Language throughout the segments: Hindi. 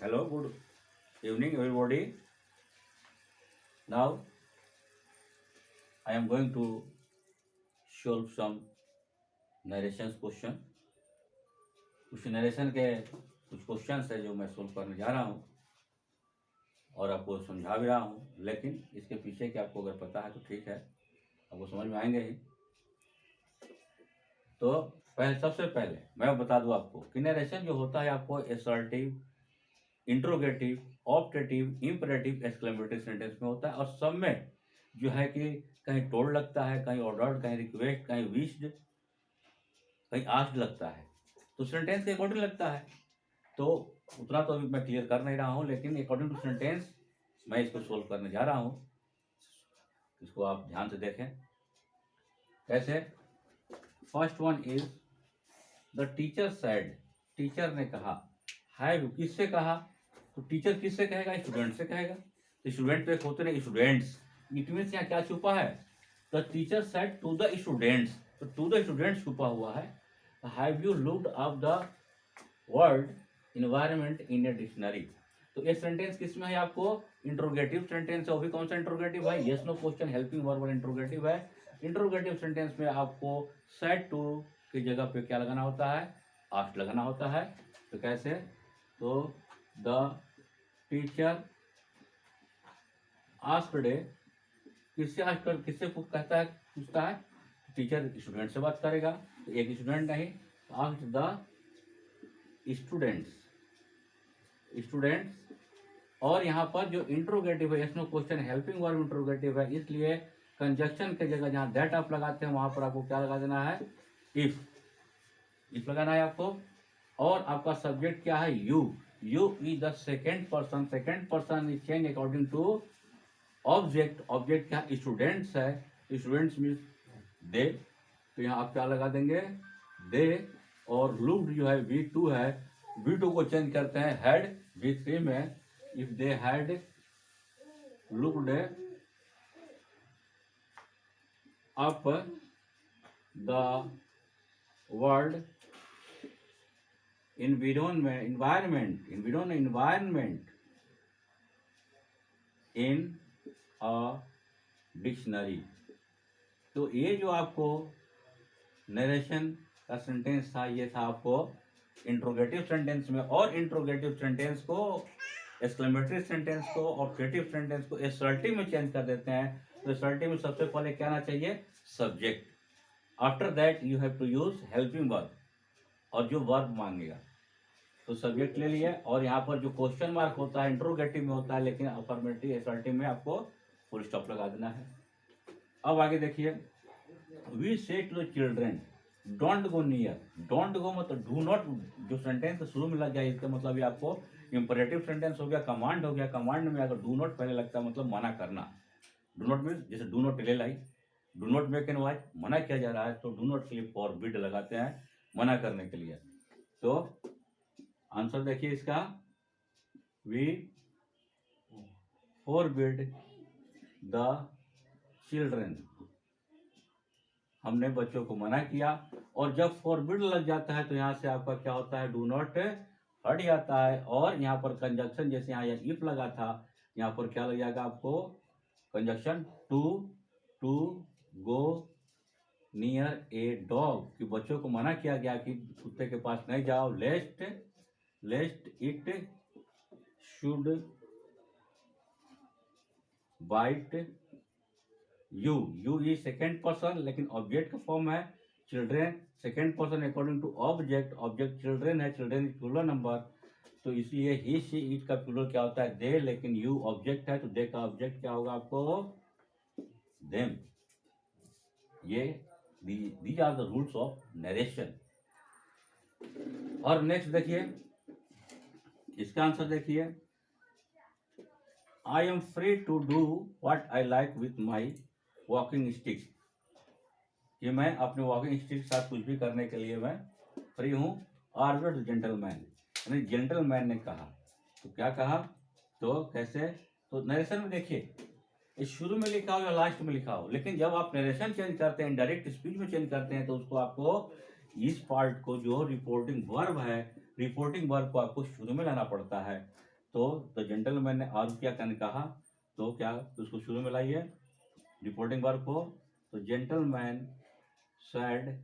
Hello, good evening, everybody. Now, I am going to solve some narrations question. कुछ नरेशन के कुछ क्वेश्चंस है जो मैं सोल्व करने जा रहा हूँ और आपको समझा भी रहा हूँ, लेकिन इसके पीछे के आपको अगर पता है तो ठीक है, आपको समझ में आएंगे ही। तो सबसे पहले मैं बता दूं आपको कि नरेशन जो होता है आपको assertive, interrogative, optative, imperative, exclamatory sentence में होता है और सब में जो है कि कहीं टोल्ड लगता है, कहीं ऑर्डर्ड, कहीं रिक्वेस्ट, कहीं विश्ड, कहीं आस्क्ड लगता है, तो सेंटेंस के अकॉर्डिंग लगता है। तो उतना तो अभी मैं क्लियर कर नहीं रहा हूँ, लेकिन अकॉर्डिंग टू सेंटेंस मैं इसको सोल्व करने जा रहा हूँ। इसको आप ध्यान से देखें कैसे। First one is the teacher said, teacher ने कहा। हैव किससे कहा? तो टीचर किससे कहेगा? स्टूडेंट से कहेगा। तो स्टूडेंट तो एक होते नहीं, स्टूडेंट्स। इट मीन्स यहाँ क्या छुपा है? The teacher said to the students, तो टू द स्टूडेंट्स छुपा हुआ है। Have you looked up the word environment in a dictionary? तो ये सेंटेंस किसमें है आपको? इंट्रोगेटिव सेंटेंस है। वो भी कौन सा इंट्रोगेटिव है? Yes no question helping verb interrogative है। इंट्रोगेटिव सेंटेंस में आपको सेड टू की जगह पे क्या लगाना होता है? आस्क्ड लगाना होता है। तो कैसे? तो द टीचर आस्क्ड, किससे आस्क कर, किससे कहता है, पूछता है? टीचर स्टूडेंट से बात करेगा, तो एक स्टूडेंट नहीं, आस्क्ड द स्टूडेंट्स, स्टूडेंट्स। और यहाँ पर जो इंट्रोगेटिव है, इसमें क्वेश्चन हेल्पिंग वर्ब इंट्रोगेटिव है, इसलिए कंजक्शन की जगह जहाँ दैट आप लगाते हैं वहां पर आपको क्या लगा देना है? इफ लगाना है आपको। और आपका सब्जेक्ट क्या है? You. You is the second person, second person is change according to object. Object क्या? स्टूडेंट्स है, स्टूडेंट्स मीन्स दे, तो यहाँ आप क्या लगा देंगे? दे। और लुक्ड जो है V2 है, V2 को चेंज करते हैं हैड V3 में। If they had looked up the word environment in a dictionary। तो ये जो आपको नरेशन का सेंटेंस था, ये था आपको इंट्रोगेटिव सेंटेंस में। और इंट्रोगेटिव सेंटेंस को, एक्सक्लेमेटरी सेंटेंस को, ऑब्जेक्टिव सेंटेंस को असर्टिव में चेंज कर देते हैं। तो असर्टिव में सबसे पहले क्या आना चाहिए? Subject. After that you have to use helping verb, और जो वर्ब मांगेगा तो सब्जेक्ट ले लिया। और यहाँ पर जो क्वेश्चन मार्क होता है इंट्रोगेटिव में होता है, लेकिन अफर्मेटिव असर्टिव में आपको फुल स्टॉप लगा देना है। अब आगे देखिए, we say to the children don't go near. Don't go मतलब डू नॉट, जो सेंटेंस शुरू में लग जाए इसका मतलब ये आपको इंपरेटिव सेंटेंस हो गया, कमांड हो गया। कमांड में अगर डू नॉट पहले लगता है मतलब मना करना। डू नॉट मीन्स जैसे do not tell lie, do not make an watch, मना किया जा रहा है, तो डू नॉट के लिए फॉरबिड लगाते हैं, मना करने के लिए। तो आंसर देखिए इसका, वी फॉरबिड द चिल्ड्रेन, हमने बच्चों को मना किया। और जब फॉरबिड लग जाता है तो यहाँ से आपका क्या होता है? डू नॉट हट जाता है। और यहाँ पर कंजक्शन, जैसे यहाँ इफ लगा था, यहाँ पर क्या लग जाएगा आपको? Conjunction to, to go near a dog, कि बच्चों को मना किया गया कि कुत्ते के पास नहीं जाओ। Lest it should bite you. You is second person, लेकिन ऑब्जेक्ट का फॉर्म है। Children second person according to object, object children है, चिल्ड्रेन इज प्लूरल नंबर, तो इसलिए ही शी इट का प्लूरल क्या होता है? दे। लेकिन यू ऑब्जेक्ट है, तो दे का ऑब्जेक्ट क्या होगा आपको? देम। ये these are the rules of narration. और नेक्स्ट देखिए, इसका आंसर देखिए, I am free to do what I like with my walking sticks, कि मैं अपने वॉकिंग स्टिक के साथ कुछ भी करने के लिए मैं फ्री हूँ। आर्वेड जेंटलमैन, यानी जेंटलमैन ने कहा। तो क्या कहा? तो कैसे? तो नरेशन में देखिए, ये शुरू में लिखा हो या लास्ट में लिखा हो, लेकिन जब आप नरेशन चेंज करते हैं, डायरेक्ट स्पीच में चेंज करते हैं, तो उसको आपको इस पार्ट को, जो रिपोर्टिंग वर्ब है, रिपोर्टिंग वर्ब को आपको शुरू में लाना पड़ता है। तो द जेंटलमैन ने और क्या करने कहा, तो क्या उसको शुरू में लाइए रिपोर्टिंग वर्ब को, तो जेंटलमैन सेड,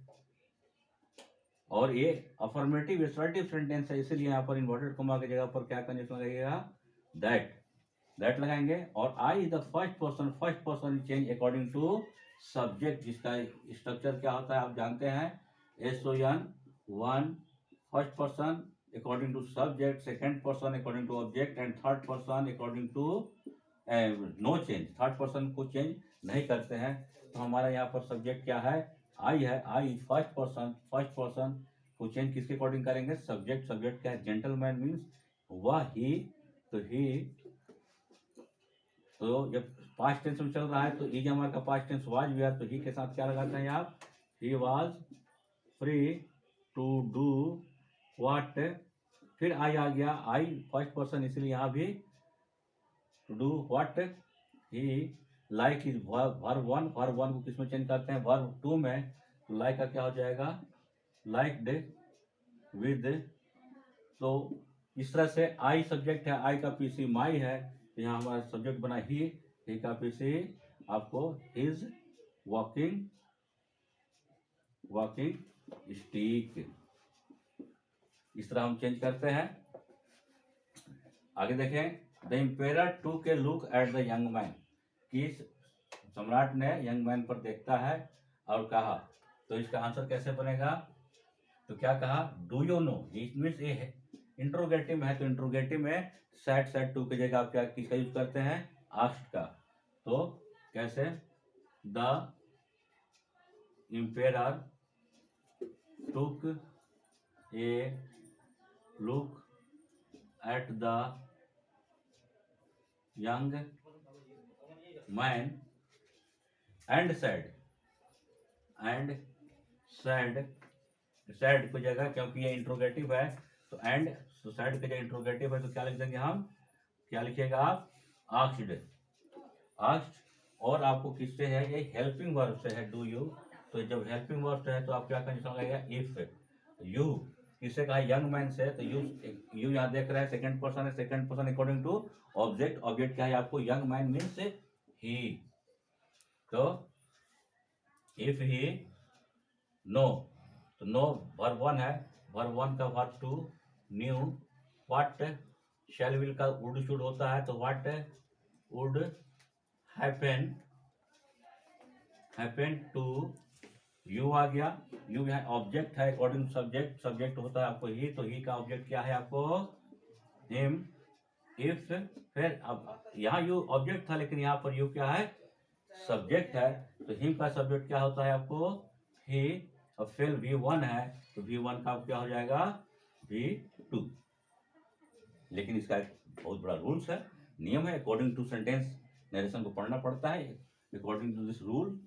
और ये अफर्मेटिव एसर्टिव सेंटेंस है, इसीलिए यहाँ पर इन्वर्टेड कॉमा की जगह पर क्या कंडीशन लगेगा, दैट लगाएंगे। और I is the first person change according to subject, जिसका स्ट्रक्चर क्या होता है आप जानते हैं, SON 1 first person according to subject, second person according to object, and third person according to no change, third person को चेंज नहीं करते हैं। तो हमारा यहाँ पर सब्जेक्ट क्या है, आई है, आई फर्स्ट पर्सन को चेंज किसके अकॉर्डिंग करेंगे, सब्जेक्ट क्या है, जेंटलमैन मीन्स वह, ही, तो ही, तो जब पास्ट टेंस में चल रहा है तो इज हमारे का पास्ट टेंस वाज भी है, तो ही के साथ क्या लगाते हैं आप, he was free to do what, फिर आई आ गया, आई फर्स्ट पर्सन इसलिए यहाँ भी to do what, he, like is verb one को किसमें चेंज करते हैं, वर्ब टू में, तो लाइक का क्या हो जाएगा, लाइक्ड विद, तो इस तरह से आई सब्जेक्ट है, आई का पीसी माई है, तो यहाँ हमारा सब्जेक्ट बना ही का पीसी आपको हिज वॉकिंग स्टिक, इस तरह हम चेंज करते हैं। आगे देखें, द एम्पेरर टू के look at the young man, कि सम्राट ने यंग मैन पर देखता है और कहा, तो इसका आंसर कैसे बनेगा, तो क्या कहा, डू यू नो, मीन्स ये इंट्रोगेटिव है, तो इंट्रोगेटिव में सेट टू की जगह आप क्या किसका यूज करते हैं, आस्क्ड का, तो कैसे, the emperor took A look at the young man and sad की जगह, क्योंकि ये इंट्रोगेटिव है तो एंड, तो सैड की जगह इंट्रोगेटिव है तो क्या लिख देंगे हम, क्या लिखिएगा आप, आस्क्ड, और आपको किससे है, ये हेल्पिंग वर्ब से है, डू यू, तो जब हेल्पिंग वर्ब से है तो आप क्या कंडीशन लगेगा, इफ यू, किससे कहा, यंग मैन से, तो यू यहाँ देख रहे हैं second person according to object क्या है आपको, यंग मैन मीन्स ही, तो इफ ही नो, तो नो वर्ब वन है, वर्ब वन का verb two knew, what shall will का वुड शुड होता है, तो what would happen to you आ गया, यू यहाँ ऑब्जेक्ट है अकॉर्डिंग सब्जेक्ट होता है आपको ही, तो ही का ऑब्जेक्ट क्या है आपको, हिम, इफ, फिर अब यहाँ यू ऑब्जेक्ट था लेकिन यहाँ पर यू क्या है, सब्जेक्ट है, तो हिम का सब्जेक्ट क्या होता है आपको, ही, और फिर V1 है तो V1 का क्या हो जाएगा, V2, लेकिन इसका एक बहुत बड़ा रूल्स है, नियम है, अकॉर्डिंग टू सेंटेंस नरेशन को पढ़ना पड़ता है, अकॉर्डिंग टू दिस रूल